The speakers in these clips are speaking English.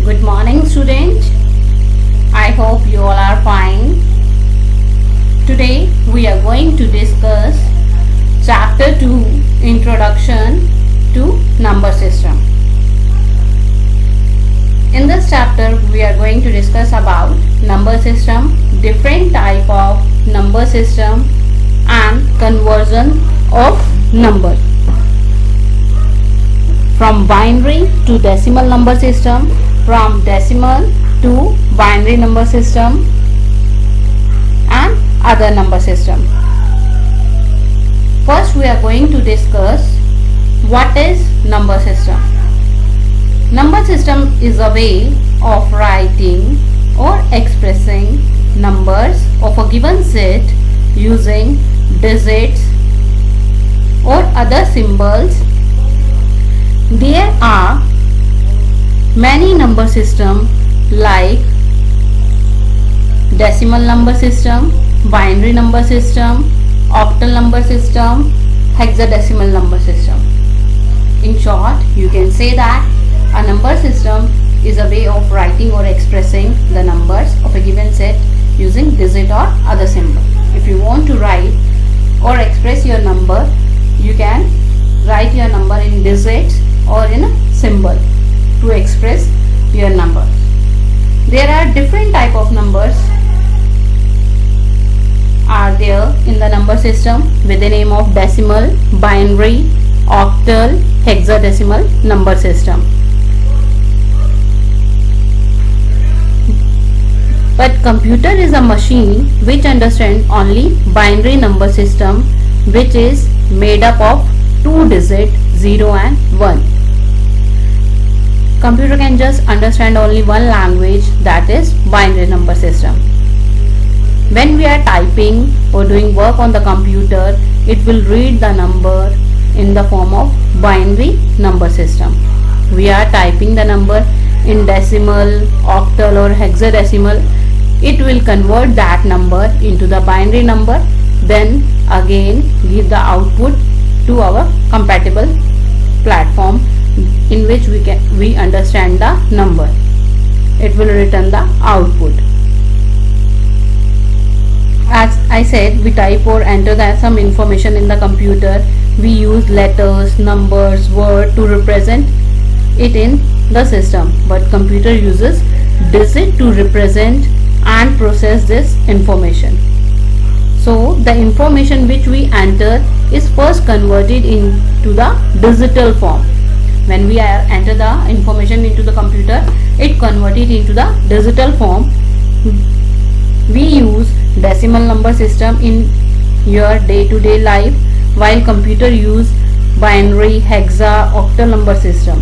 Good morning, students. I hope you all are fine. Today we are going to discuss Chapter 2, Introduction to Number System. In this chapter we are going to discuss about number system, different type of number system and conversion of number. From binary to decimal number system, from decimal to binary number system and other number system. First we are going to discuss what is number system. Number system is a way of writing or expressing numbers of a given set using digits or other symbols. There are many number systems like decimal number system, binary number system, octal number system, hexadecimal number system. In short, you can say that a number system is a way of writing or expressing the numbers of a given set using digit or other symbol. If you want to write or express your number, you can write your number in digits or in a symbol to express your number. There are different type of numbers are there in the number system with the name of decimal, binary, octal, hexadecimal number system. But computer is a machine which understands only binary number system, which is made up of two digits 0 and 1. Computer can just understand only one language, that is binary number system. When we are typing or doing work on the computer, it will read the number in the form of binary number system. We are typing the number in decimal, octal or hexadecimal. It will convert that number into the binary number, then again give the output to our compatible platform in which we understand the number. It will return the output. As I said, we type or enter some information in the computer. We use letters, numbers, word to represent it in the system, but computer uses digit to represent and process this information. So the information which we enter is first converted into the digital form. When we enter the information into the computer, it converted into the digital form. We use decimal number system in your day-to-day life, while computer use binary, hexa, octal number system.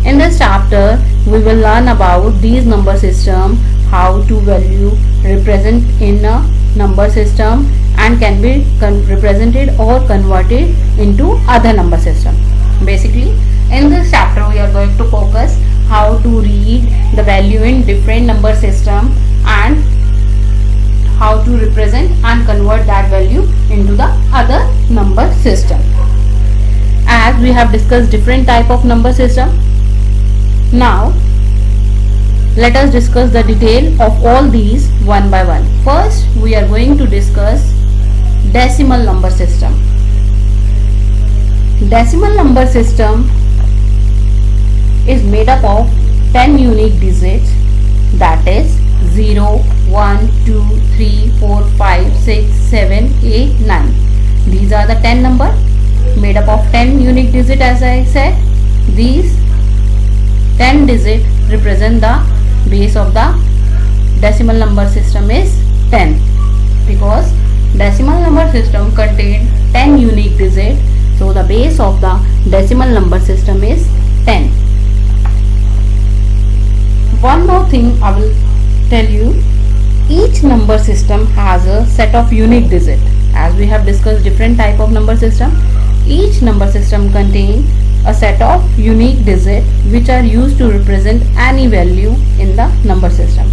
In this chapter, we will learn about these number system, how to value represent in a number system and can be represented or converted into other number system. Basically, in this chapter we are going to focus how to read the value in different number system and how to represent and convert that value into the other number system. As we have discussed different type of number system, now let us discuss the detail of all these one by one. First, we are going to discuss decimal number system. Decimal number system is made up of 10 unique digits, that is 0, 1, 2, 3, 4, 5, 6, 7, 8, 9. These are the 10 number made up of 10 unique digits. As I said, these 10 digits represent the base of the decimal number system is 10, because decimal number system contains 10 unique digits, so the base of the decimal number system is 10. One more thing I will tell you, each number system has a set of unique digits. As we have discussed different type of number system, each number system contains a set of unique digits which are used to represent any value in the number system.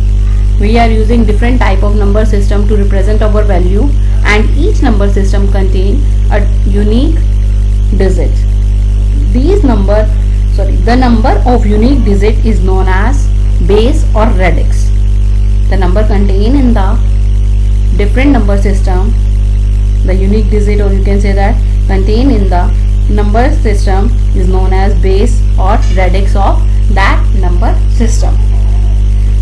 We are using different type of number system to represent our value, and each number system contains a unique digit. These numbers the number of unique digit is known as base or radix. The number contained in the different number system, the unique digit, or you can say that contained in the number system, is known as base or radix of that number system.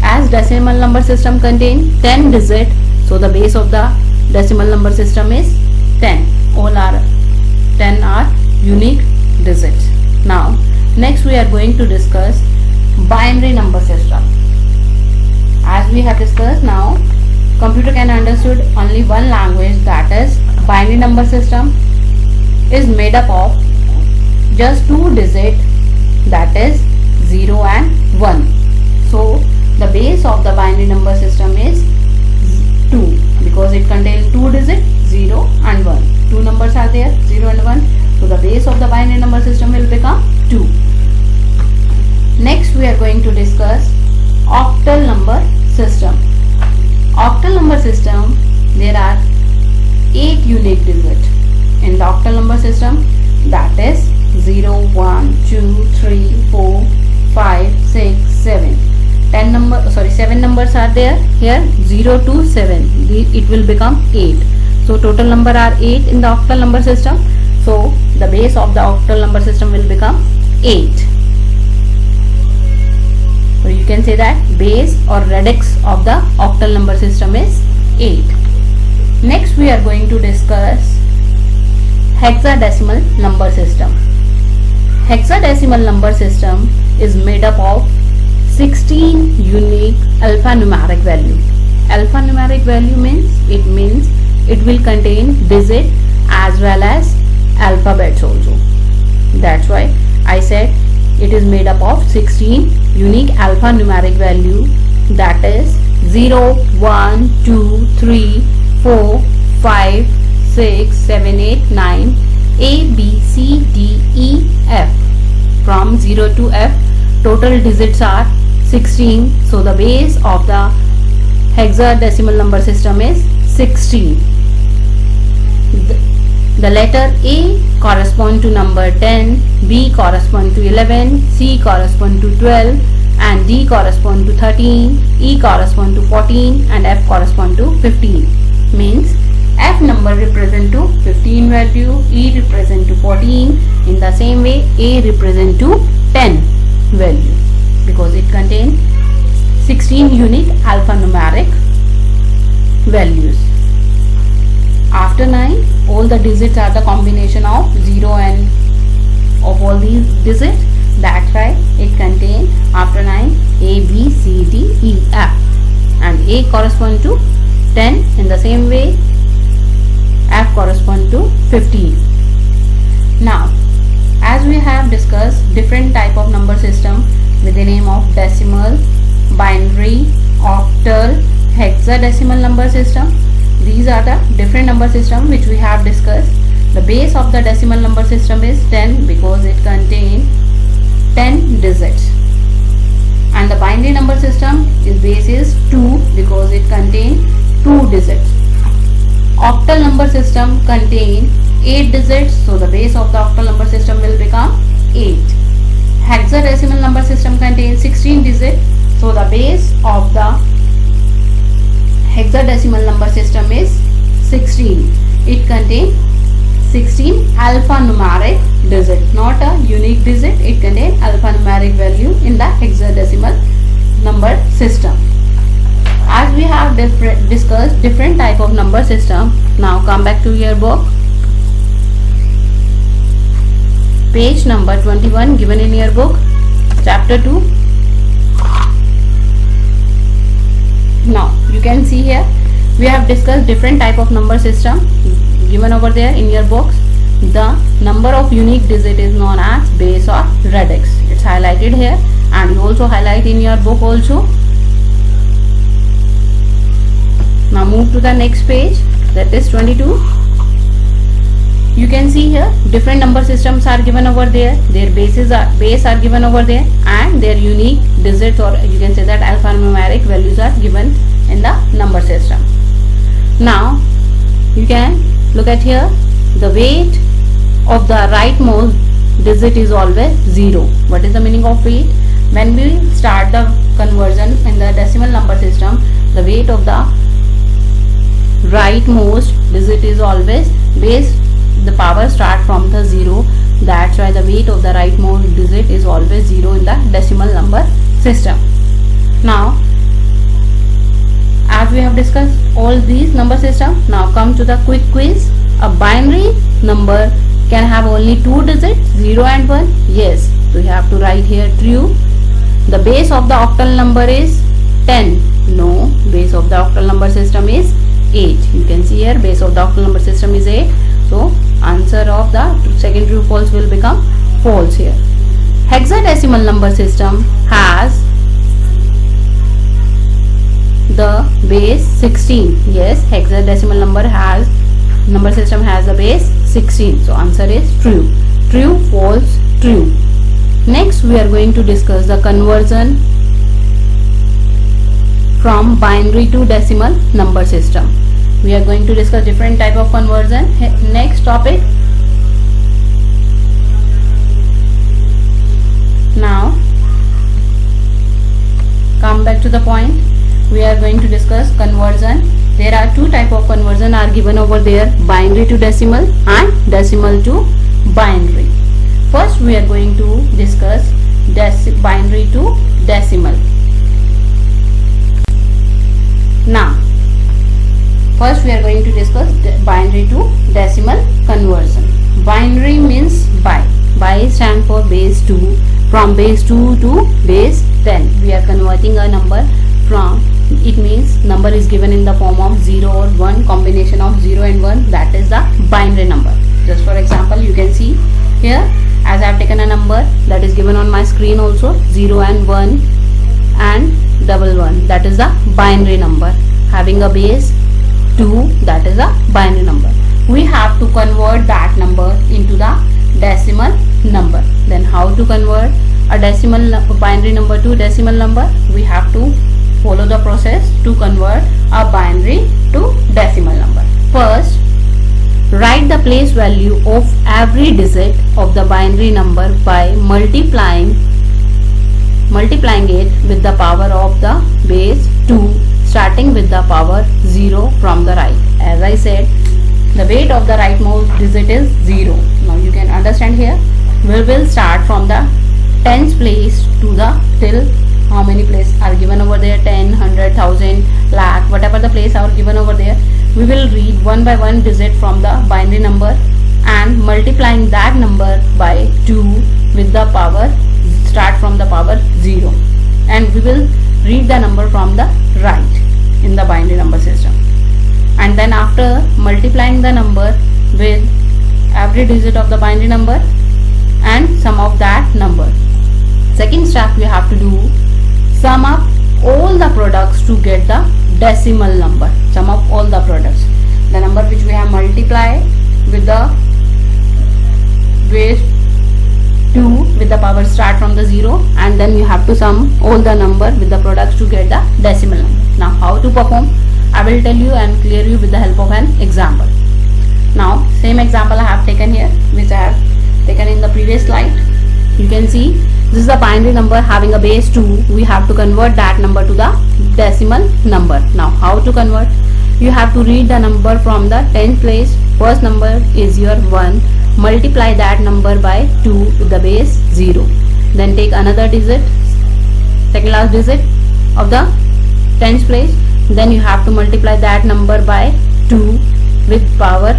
As decimal number system contain 10 digit, so the base of the decimal number system is 10. All are 10 are unique digits. Now next we are going to discuss binary number system. As we have discussed, now computer can understood only one language, that is binary number system, is made up of just two digits, that is 0 and 1. So the base of the binary number system is 2 because it contains two digits, 0 and 1. Two numbers are there, 0 and 1. So the base of the binary number system will become 2. Next we are going to discuss octal number system. Octal number system, there are 8 unique digits in the octal number system, that is 0, 1, 2, 3, 4, 5, 6, 7. 7 numbers are there here, 0 to 7. It will become 8. So total number are 8 in the octal number system. So the base of the octal number system will become 8. So you can say that base or radix of the octal number system is 8. Next we are going to discuss hexadecimal number system. Hexadecimal number system is made up of 16 unique alphanumeric value. Alphanumeric value means it will contain digit as well as alphabets also. That's why I said it is made up of 16 unique alphanumeric value, that is 0, 1, 2, 3, 4, 5, 6, 7, 8, 9, A, B, C, D, E, F. From 0 to F, total digits are 16. So the base of the hexadecimal number system is 16. The letter A correspond to number 10, B correspond to 11, C correspond to 12, and D correspond to 13, E correspond to 14, and F correspond to 15. Means F number represent to 15 value, E represent to 14. In the same way, A represent to 10 value because it contains 16 unique alphanumeric values. After 9, all the digits are the combination of 0 and of all these digits. That's why it contains after 9 A, B, C, D, E, F, and A correspond to 10. In the same way, F correspond to 15. Now, as we have discussed different type of number system with the name of decimal, binary, octal, hexadecimal number system. These are the different number system which we have discussed. The base of the decimal number system is 10 because it contains 10 digits, and the binary number system is base is 2 because it contains 2 digits. Octal number system contain 8 digits, so the base of the octal number system will become 8. Hexadecimal number system contains 16 digits, so the base of the hexadecimal number system is 16. It contains 16 alphanumeric digit, not a unique digit. It contains alphanumeric value in the hexadecimal number system. As we have discussed different type of number system, now come back to your book. Page number 21 given in your book, chapter 2. Now you can see here we have discussed different type of number system given over there in your books. The number of unique digit is known as base or radix. It's highlighted here, and you also highlight in your book also. Now move to the next page, that is 22. You can see here different number systems are given over there. Their base are given over there, and their unique digits, or you can say that alphanumeric values, are given in the number system. Now you can look at here the weight of the rightmost digit is always 0. What is the meaning of weight? When we start the conversion in the decimal number system, the weight of the rightmost digit is always base. The power start from the 0. That's why the weight of the rightmost digit is always 0 in the decimal number system. Now, as we have discussed all these number system, now come to the quick quiz. A binary number can have only 2 digits, 0 and 1. Yes, we have to write here true. The base of the octal number is 10. No, base of the octal number system is 8. You can see here base of the octal number system is 8. So answer of the second true false will become false here. Hexadecimal number system has the base 16. Yes, hexadecimal number system has the base 16. So answer is true. True, false, true. Next we are going to discuss the conversion from binary to decimal number system. We are going to discuss different type of conversion. Next topic. Now come back to the point. We are going to discuss conversion. There are two type of conversion are given over there: binary to decimal and decimal to binary. First we are going to discuss binary to decimal. Now first we are going to discuss binary to decimal conversion. Binary means by. By stand for base 2. From base 2 to base 10. We are converting a number from, it means number is given in the form of 0 or 1, combination of 0 and 1, that is the binary number. Just for example, you can see here, as I have taken a number that is given on my screen also, 0 and 1 and 11, that is the binary number. Having a base 2, that is a binary number. We have to convert that number into the decimal number. Then how to convert a binary number to decimal number? We have to follow the process to convert a binary to decimal number. First, write the place value of every digit of the binary number by multiplying it with the power of the base 2, starting with the power 0 from the right. As I said, the weight of the rightmost digit is 0. Now you can understand here, we will start from the tens place to the till how many places are given over there, 10, 100, 1000, lakh, whatever the place are given over there. We will read one by one digit from the binary number and multiplying that number by 2 with the power, start from the power 0, and we will read the number from the right in the binary number system. And then after multiplying the number with every digit of the binary number and sum of that number. Second step we have to do, sum up all the products to get the decimal number. Sum up all the products. The number which we have multiplied with the base 2 with the power start from the 0, and then you have to sum all the number with the products to get the decimal number. Now how to perform? I will tell you and clear you with the help of an example. Now same example I have taken here, which I have taken in the previous slide. You can see this is a binary number having a base 2. We have to convert that number to the decimal number. Now how to convert? You have to read the number from the 10th place. First number is your 1. Multiply that number by 2 with the base 0. Then take another digit, second last digit of the 10th place. Then you have to multiply that number by 2 with power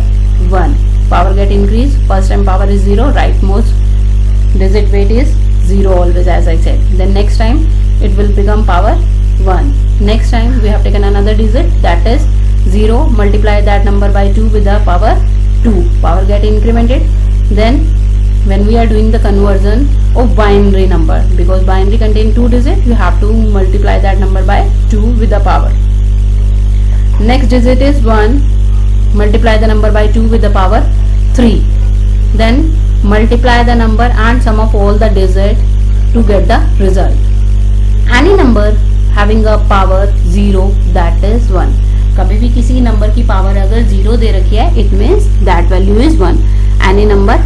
1. Power get increased. First time power is 0. Rightmost digit weight is 0 always, as I said. Then next time it will become power 1. Next time we have taken another digit, that is 0. Multiply that number by 2 with the power 2. Power get incremented. Then when we are doing the conversion of binary number, because binary contain 2 digits, you have to multiply that number by 2 with the power. Next digit is 1. Multiply the number by 2 with the power 3. Then multiply the number and sum of all the digits to get the result. Any number having a power 0, that is 1. कभी भी किसी number की power अगर 0 दे रखी है, it means that value is 1. any number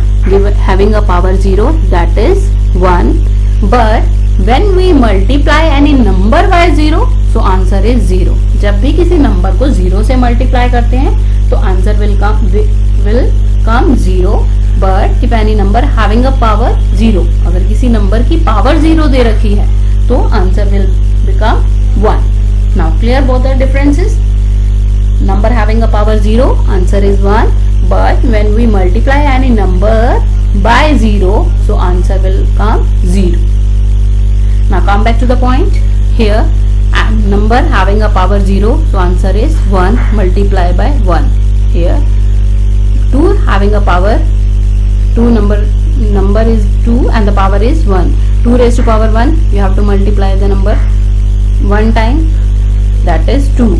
having a power 0, that is 1. But when we multiply any number by 0, so answer is 0. जब भी किसी नंबर को 0 से मल्टीप्लाई करते हैं तो answer will come 0. But if any number having a power 0, अगर किसी नंबर की पावर 0 दे रखी है तो answer will become 1. Now clear both the differences? Number having a power 0, answer is 1. But when we multiply any number by 0, so answer will come 0. Now come back to the point. Here number having a power 0, so answer is 1 multiplied by 1. Here 2 having a power, 2 number is 2 and the power is 1. 2 raised to power 1, you have to multiply the number 1 time, that is 2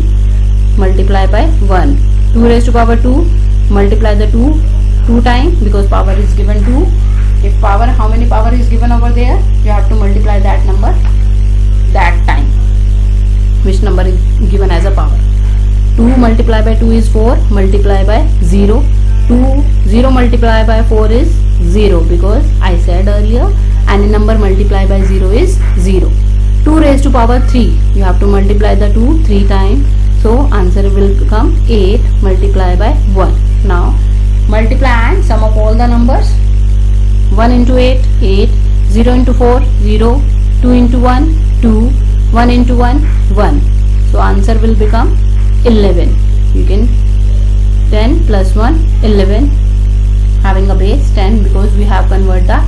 multiply by 1. 2 raised to power 2, multiply the 2 times because power is given 2. If power, how many power is given over there, you have to multiply that number that time which number is given as a power. 2 multiplied by 2 is 4, multiply by 0. 0 multiplied by 4 is 0 because I said earlier any number multiplied by 0 is 0. 2 raised to power 3, you have to multiply the 2 3 times, so answer will become 8 multiplied by 1. Now multiply and sum of all the numbers. 1 into 8, 8, 0 into 4, 0, 2 into 1, 2, 1 into 1, 1. So answer will become 11. You can 10 plus 1, 11, having a base 10 because we have converted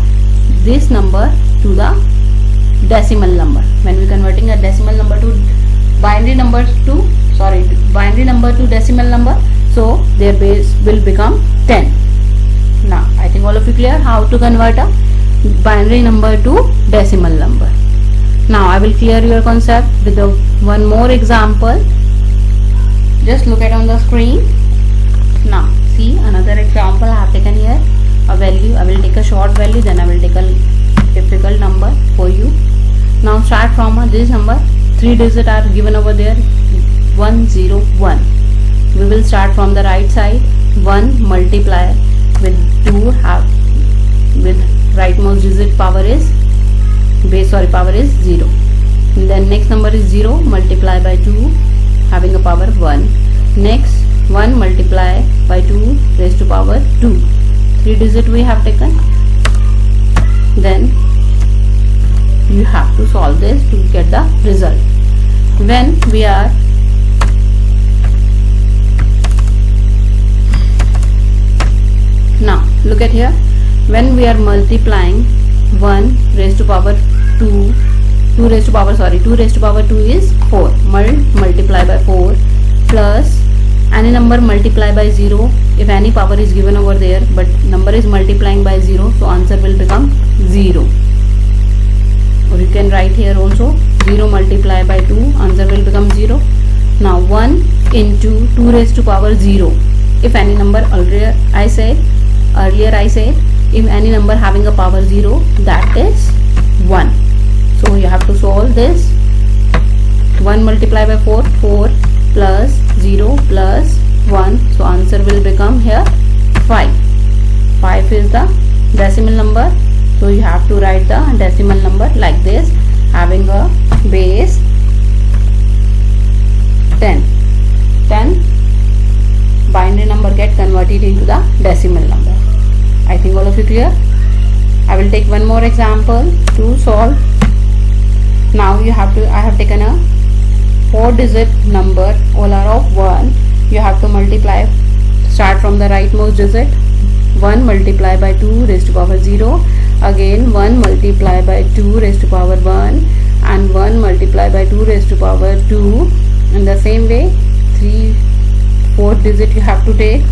this number to the decimal number. When we converting a decimal number to binary number to decimal number, so their base will become 10. Now I think all of you clear how to convert a binary number to decimal number. Now I will clear your concept with one more example. Just look at on the screen. Now see another example I have taken here. A value, I will take a short value, then I will take a difficult number for you. Now start from this number. 3 digits are given over there, 101. We will start from the right side. 1 multiply with 2 with rightmost digit power is power is 0. And then next number is 0 multiply by 2 having a power 1. Next 1 multiply by 2 raised to power 2. 3 digit we have taken. Then you have to solve this to get the result. When we are now look at here, when we are multiplying 1 raised to power 2 raised to power 2 is 4, multiply by 4 plus any number multiply by 0. If any power is given over there but number is multiplying by 0, so answer will become 0. Or you can write here also 0 multiply by 2, answer will become 0. Now 1 into 2 raised to power 0. If any number earlier I said if any number having a power 0, that is 1. So you have to solve this. 1 multiplied by 4, 4 plus 0 plus 1, so answer will become here 5. 5 is the decimal number, so you have to write the decimal number like this, having a base 10. 10 binary number get converted into the decimal number. I think all of you clear. I will take one more example to solve. Now I have taken a 4-digit number, all are of 1. You have to multiply, start from the rightmost digit. 1 multiply by 2 raised to power 0. Again 1 multiply by 2 raised to power 1 and 1 multiply by 2 raised to power 2. In the same way 4th digit you have to take.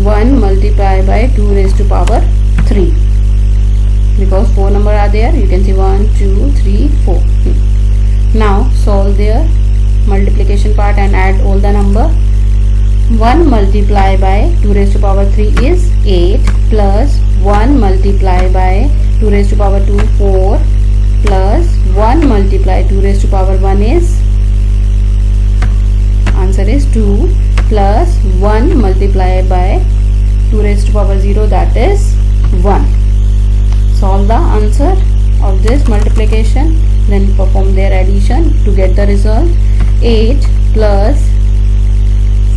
One multiply by 2 raised to power 3. Because 4 numbers are there, you can see 1, 2, 3, 4. Now solve their multiplication part and add all the number. 1 multiply by 2 raised to power 3 is 8 plus 1 multiply by 2 raised to power 2 4 plus 1 multiply 2 raised to power 1 is, answer is 2, plus 1 multiplied by 2 raised to power 0, that is 1. Solve the answer of this multiplication, then perform their addition to get the result. 8 plus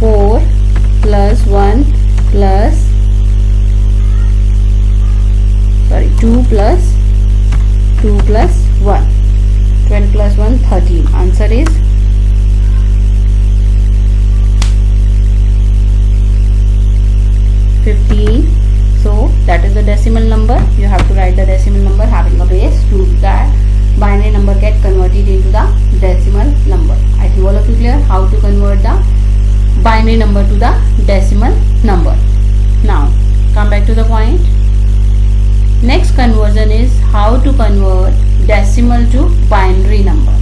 4 plus 1 plus 2 plus 2 plus 1, 12 plus 1, 13. Answer is 15. So that is the decimal number. You have to write the decimal number having a base to that binary number get converted into the decimal number. I think all of you clear how to convert the binary number to the decimal number. Now come back to the point. Next conversion is how to convert decimal to binary number.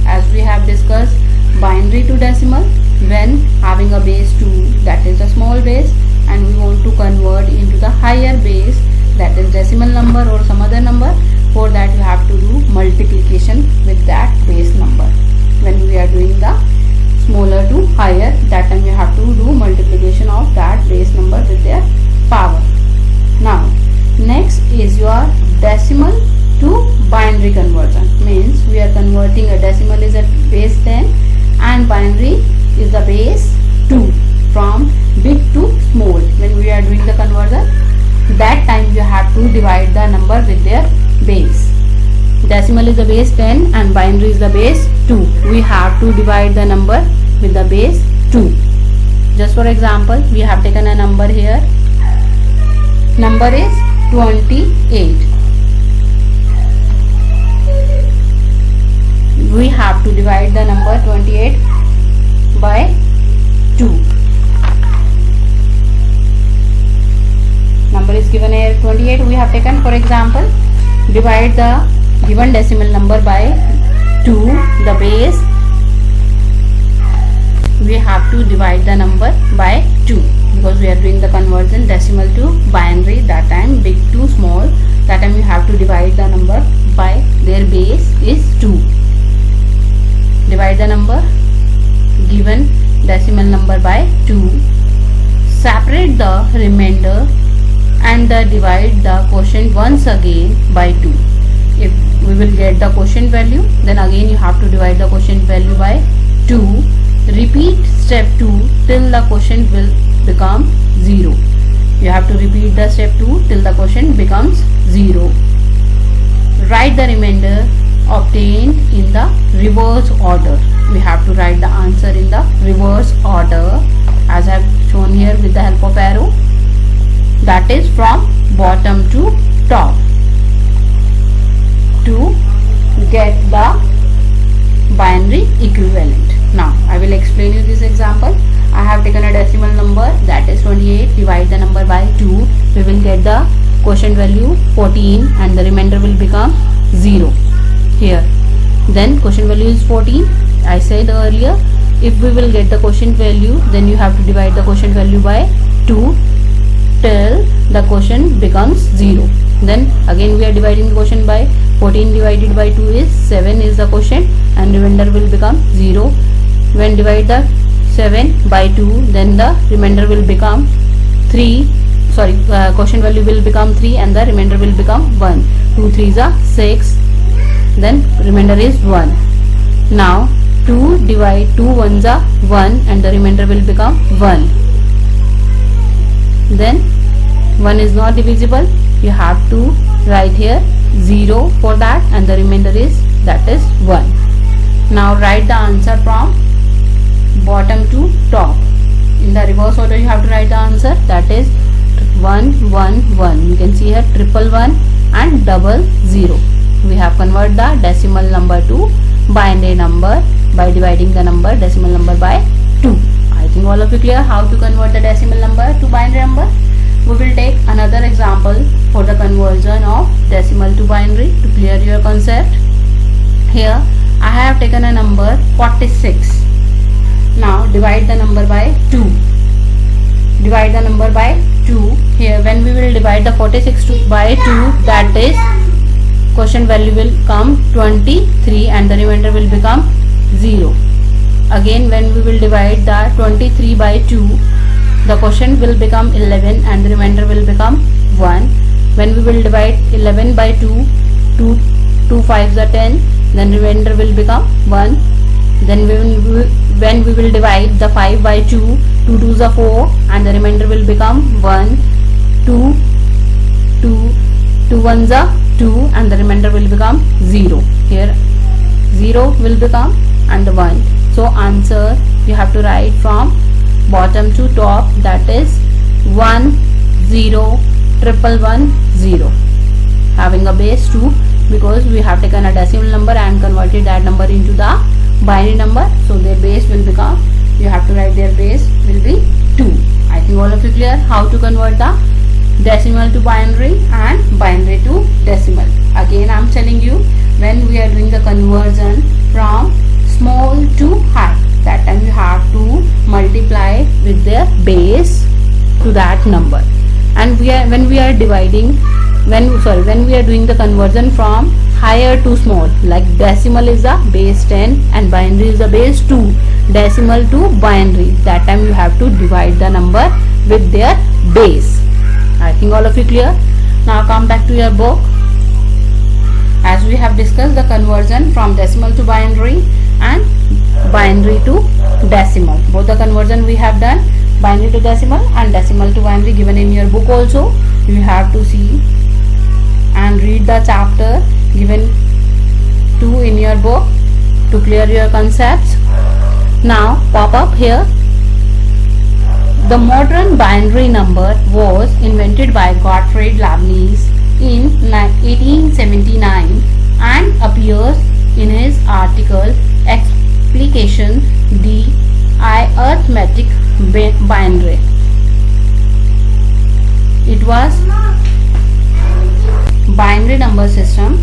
As we have discussed, binary to decimal, when having a base 2, that is a small base, and we want to convert into the higher base, that is decimal number or some other number. For that you have to do multiplication with that base number. When we are doing the smaller to higher, that time you have to do multiplication of that base number with their power. Now next is your decimal to binary conversion. Means we are converting a decimal is at base 10 and binary is the base 2, from big to small. When we are doing the conversion, that time you have to divide the number with their base. Decimal is the base 10 and binary is the base 2. We have to divide the number with the base 2. Just for example, we have taken a number here. Number is 28. We have to divide the number 28 by 2. Number is given here 28. We have taken, for example, divide the given decimal number by 2, the base. We have to divide the number by 2 because we are doing the conversion decimal to binary. That time big to small, that time you have to divide the number by their base is 2. Divide the number given decimal number by 2. Separate the remainder and divide the quotient once again by 2. If we will get the quotient value, then again you have to divide the quotient value by 2. Repeat step 2 till the quotient will become 0. You have to repeat the step 2 till the quotient becomes 0. Write the remainder obtained in the reverse order. We have to write the answer in the reverse order as I have shown here with the help of arrow. That is from bottom to top to get the binary equivalent. Now I will explain you this example. I have taken a decimal number, that is 28. Divide the number by 2. We will get the quotient value 14 and the remainder will become 0 here. Then quotient value is 14. I said earlier, if we will get the quotient value, then you have to divide the quotient value by 2 till the quotient becomes 0. Then again we are dividing the quotient by 14 divided by 2 is 7 is the quotient and remainder will become 0. When divide the 7 by 2, then the remainder will become 3. Quotient value will become 3 and the remainder will become 1. 2 3s are 6. Then remainder is 1. Now 2 divide 2 1s are 1 and the remainder will become 1. Then 1 is not divisible. You have to write here 0 for that and the remainder is, that is 1. Now write the answer from bottom to top. In the reverse order you have to write the answer, that is 1 1 1. You can see here 111 and 00. We have converted the decimal number to binary number by dividing the decimal number by 2. I think all of you clear how to convert the decimal number to binary number. We will take another example for the conversion of decimal to binary to clear your concept. Here I have taken a number 46. Now divide the number by 2. Divide the number by 2. Here when we will divide the 46 by 2, that is quotient value will come 23 and the remainder will become 0. Again, when we will divide the 23 by 2, the quotient will become 11 and the remainder will become 1. When we will divide 11 by 2, 2 5s are 10, then remainder will become 1. Then when we will divide the 5 by 2, 2 2s are 4 and the remainder will become 1. 2 1s are 2 and the remainder will become 0. Here 0 will become and 1. So answer you have to write from bottom to top, that is 1 0 1 0, having a base 2 because we have taken a decimal number and converted that number into the binary number. So their base will become, you have to write their base will be 2. I think all of you clear how to convert the decimal to binary and binary to decimal. Again I am telling you, when we are doing the conversion from small to high, that time you have to multiply with their base to that number. And when we are doing the conversion from higher to small, like decimal is the base 10 and binary is the base 2, decimal to binary, that time you have to divide the number with their base. I think all of you clear. Now come back to your book. As we have discussed the conversion from decimal to binary and binary to decimal, both the conversion we have done, binary to decimal and decimal to binary, given in your book also. You have to see and read the chapter given to in your book to clear your concepts. Now pop up here. The modern binary number was invented by Gottfried Leibniz in 1879 and appears in his article Explication the Arithmetic Binary. It was binary number system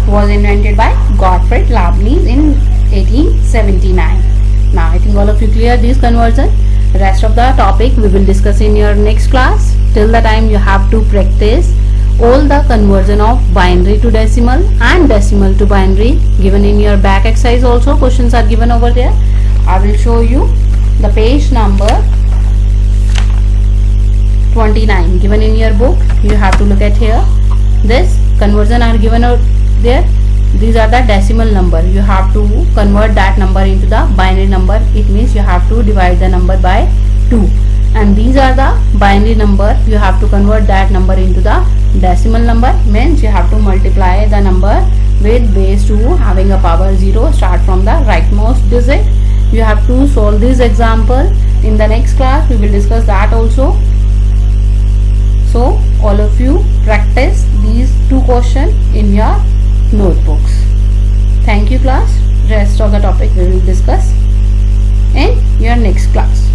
was invented by Gottfried Leibniz in 1879. Now I think all of you clear this conversion. Rest of the topic we will discuss in your next class. Till the time you have to practice all the conversion of binary to decimal and decimal to binary, given in your back exercise also. Questions are given over there. I will show you the page number 29 given in your book. You have to look at here. This conversion are given out there. These are the decimal number. You have to convert that number into the binary number. It means you have to divide the number by 2. And these are the binary number. You have to convert that number into the decimal number. Means you have to multiply the number with base 2 having a power 0. Start from the rightmost digit. You have to solve this example. In the next class we will discuss that also. So all of you practice these 2 questions in your notebooks. Thank you class. Rest of the topic we will discuss in your next class.